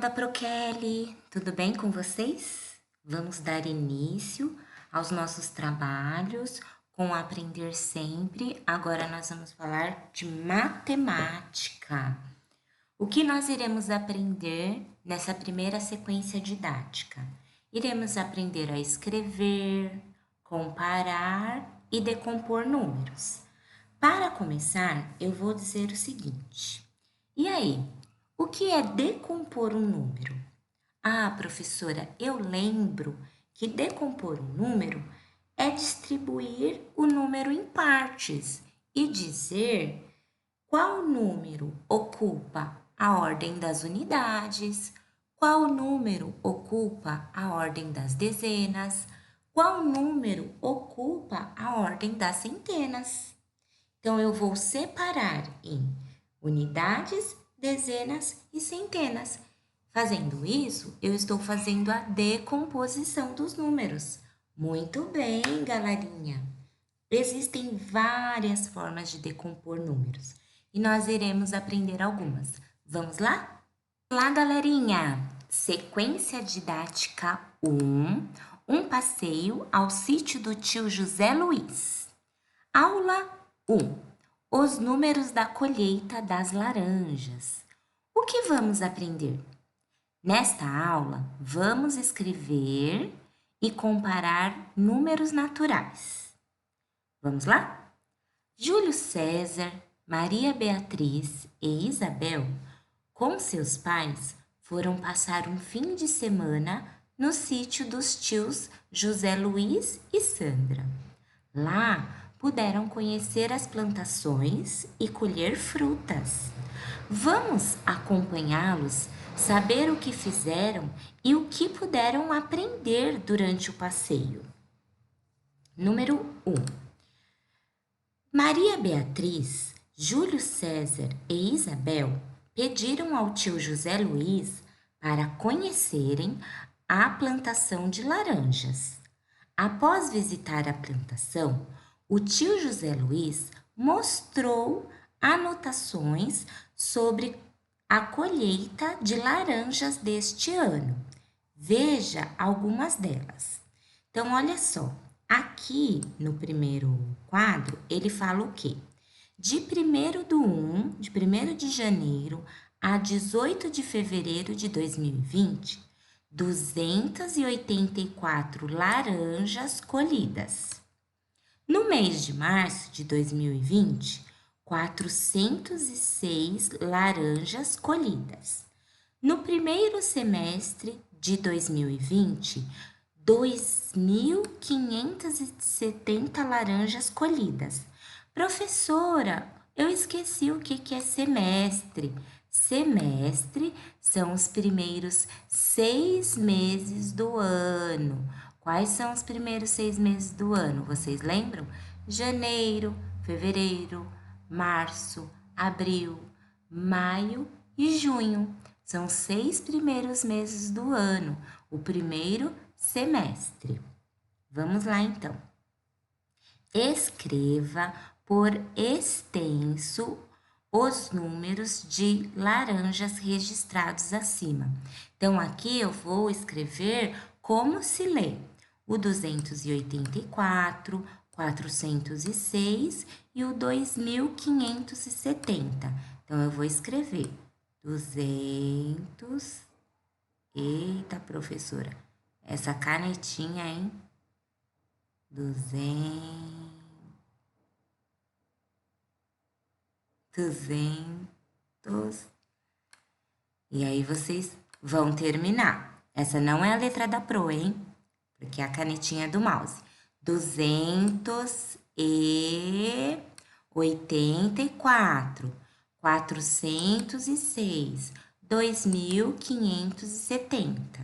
da ProKelly, tudo bem com vocês? Vamos dar início aos nossos trabalhos com Aprender Sempre. Agora nós vamos falar de matemática. O que nós iremos aprender nessa primeira sequência didática? Iremos aprender a escrever, comparar e decompor números. Para começar, eu vou dizer o seguinte. E aí? O que é decompor um número? Ah, professora, eu lembro que decompor um número é distribuir o número em partes e dizer qual número ocupa a ordem das unidades, qual número ocupa a ordem das dezenas, qual número ocupa a ordem das centenas. Então, eu vou separar em unidades, dezenas e centenas. Fazendo isso, eu estou fazendo a decomposição dos números. Muito bem, galerinha! Existem várias formas de decompor números e nós iremos aprender algumas. Vamos lá? Olá, galerinha! Sequência didática 1, um passeio ao sítio do tio José Luiz. Aula 1. Os números da colheita das laranjas. O que vamos aprender? Nesta aula, vamos escrever e comparar números naturais. Vamos lá? Júlio César, Maria Beatriz e Isabel, com seus pais, foram passar um fim de semana no sítio dos tios José Luiz e Sandra. Lá, puderam conhecer as plantações e colher frutas. Vamos acompanhá-los, saber o que fizeram e o que puderam aprender durante o passeio. Número 1. Maria Beatriz, Júlio César e Isabel pediram ao tio José Luiz para conhecerem a plantação de laranjas. Após visitar a plantação, o tio José Luiz mostrou anotações sobre a colheita de laranjas deste ano. Veja algumas delas. Então, olha só, aqui no primeiro quadro, ele fala o quê? De 1º de janeiro a 18 de fevereiro de 2020, 284 laranjas colhidas. No mês de março de 2020, 406 laranjas colhidas. No primeiro semestre de 2020, 2.570 laranjas colhidas. Professora, eu esqueci o que é semestre. Semestre são os primeiros 6 meses do ano. Quais são os primeiros 6 meses do ano? Vocês lembram? Janeiro, fevereiro, março, abril, maio e junho. São 6 primeiros meses do ano, o primeiro semestre. Vamos lá, então. Escreva por extenso os números de laranjas registrados acima. Então, aqui eu vou escrever como se lê. O 284, 406 e o 2.570. Então, eu vou escrever 200. Eita, professora, essa canetinha, hein? 200. E aí, vocês vão terminar. Essa não é a letra da Pro, hein? Porque é a canetinha do mouse. 284, 406, 2.570.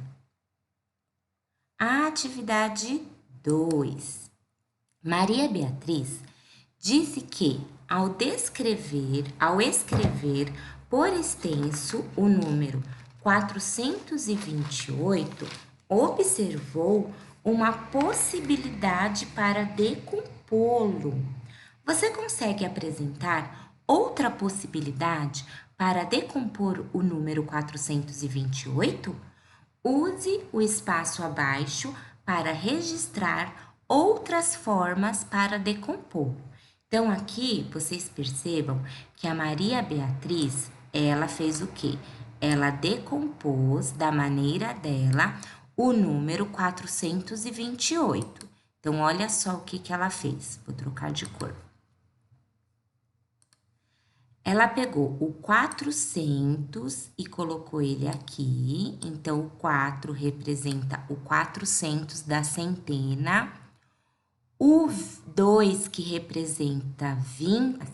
A atividade 2. Maria Beatriz disse que, ao escrever por extenso o número 428, observou uma possibilidade para decompô-lo. Você consegue apresentar outra possibilidade Para decompor o número 428, use o espaço abaixo para registrar outras formas para decompor. Então, aqui vocês percebam que a Maria Beatriz, ela fez o quê? Ela decompôs da maneira dela o número 428. Então, olha só o que ela fez. Vou trocar de cor. Ela pegou o 400 e colocou ele aqui. Então, o 4 representa o 400 da centena. O 2, que representa 20,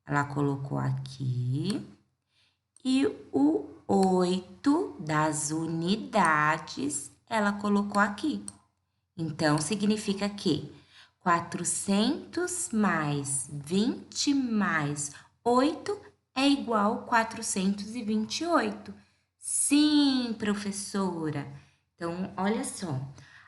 ela colocou aqui. E o 8 das unidades, ela colocou aqui. Então, significa que 400 mais 20 mais 8 é igual a 428. Sim, professora. Então, olha só.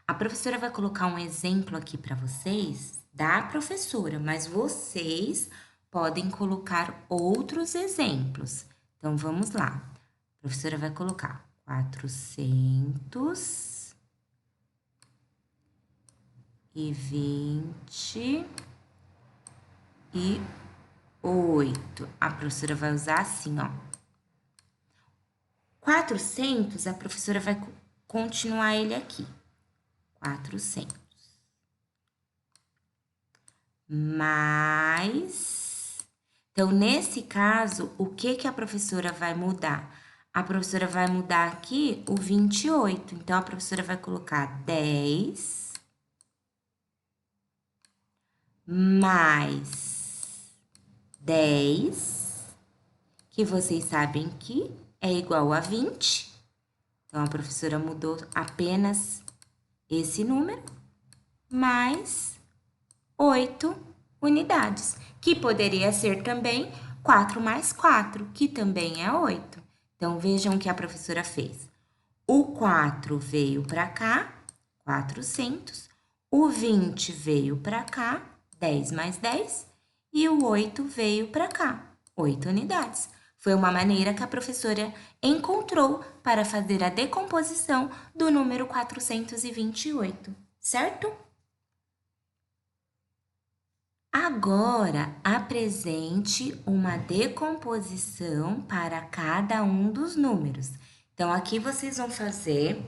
A professora vai colocar um exemplo aqui para vocês da professora, mas vocês podem colocar outros exemplos. Então, vamos lá. A professora vai colocar 428. A professora vai usar assim, ó. 400, a professora vai continuar ele aqui. 400. Mais. Então, nesse caso, o que a professora vai mudar? A professora vai mudar aqui o 28. Então, a professora vai colocar 10 mais 10, que vocês sabem que é igual a 20. Então, a professora mudou apenas esse número, mais 8 unidades, que poderia ser também 4 mais 4, que também é 8. Então, vejam o que a professora fez. O 4 veio para cá, 400. O 20 veio para cá, 10 mais 10. E o 8 veio para cá, 8 unidades. Foi uma maneira que a professora encontrou para fazer a decomposição do número 428, certo? Agora, apresente uma decomposição para cada um dos números. Então, aqui vocês vão fazer,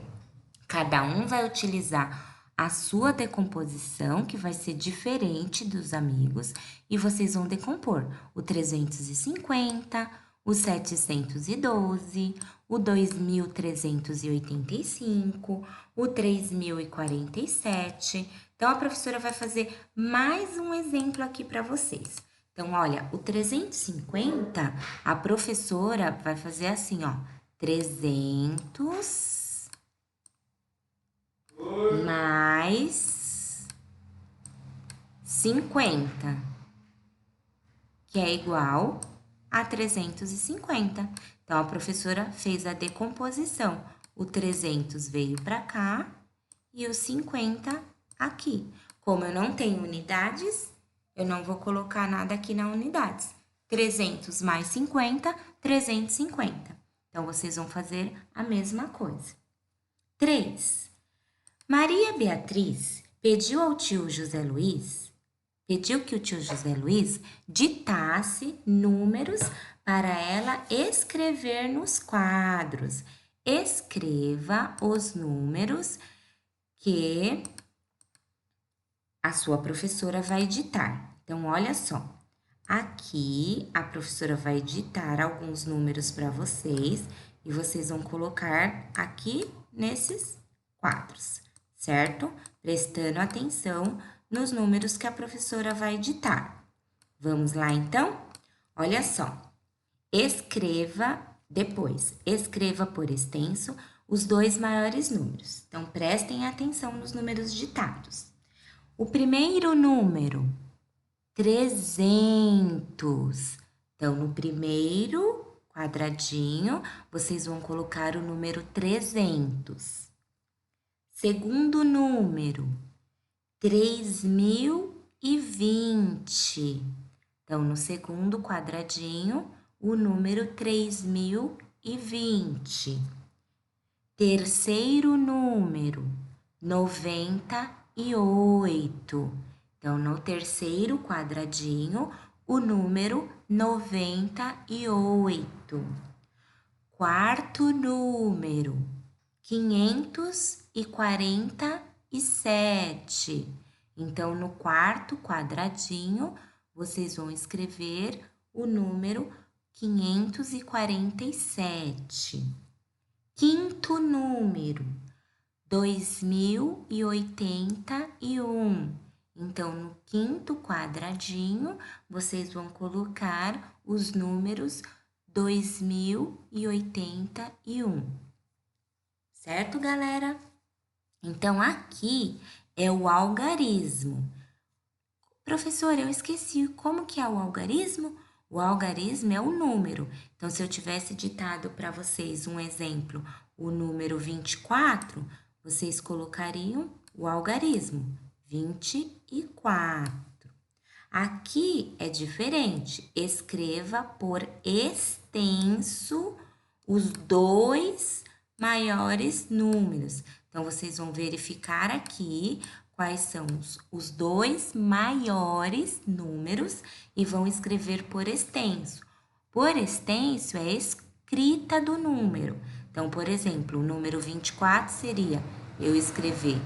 cada um vai utilizar a sua decomposição, que vai ser diferente dos amigos, e vocês vão decompor o 350, o 712, o 2385, o 3047. Então, a professora vai fazer mais um exemplo aqui para vocês. Então, olha, o 350, a professora vai fazer assim, ó, 300 mais 50, que é igual a 350. Então, a professora fez a decomposição. O 300 veio para cá e o 50 aqui. Como eu não tenho unidades, eu não vou colocar nada aqui na unidades. 300 mais 50, 350. Então, vocês vão fazer a mesma coisa. 3. Maria Beatriz pediu que o tio José Luiz ditasse números para ela escrever nos quadros. Escreva os números que a sua professora vai ditar. Então, olha só. Aqui, a professora vai ditar alguns números para vocês e vocês vão colocar aqui nesses quadros, certo? Prestando atenção nos números que a professora vai ditar. Vamos lá, então? Olha só. Escreva por extenso os dois maiores números. Então, prestem atenção nos números ditados. O primeiro número, 300. Então, no primeiro quadradinho, vocês vão colocar o número 300. Segundo número, 3020. Então, no segundo quadradinho, o número 3020. Terceiro número, 98. Então, no terceiro quadradinho, o número 98. Quarto número, 547. Então, no quarto quadradinho, vocês vão escrever o número 547. Quinto número, 2081. Então, no quinto quadradinho, vocês vão colocar os números 2081. Certo, galera? Então, aqui é o algarismo. Professor, eu esqueci, como que é o algarismo? O algarismo é o número. Então, se eu tivesse ditado para vocês um exemplo, o número 24, vocês colocariam o algarismo, 24. Aqui é diferente. Escreva por extenso os dois maiores números. Então, vocês vão verificar aqui quais são os dois maiores números e vão escrever por extenso. Por extenso é escrita do número. Então, por exemplo, o número 24 seria eu escrever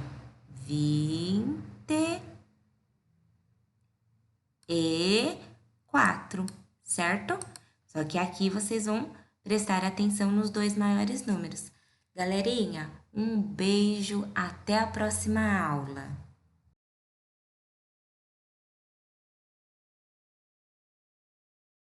24, certo? Só que aqui vocês vão prestar atenção nos dois maiores números. Galerinha, um beijo, até a próxima aula.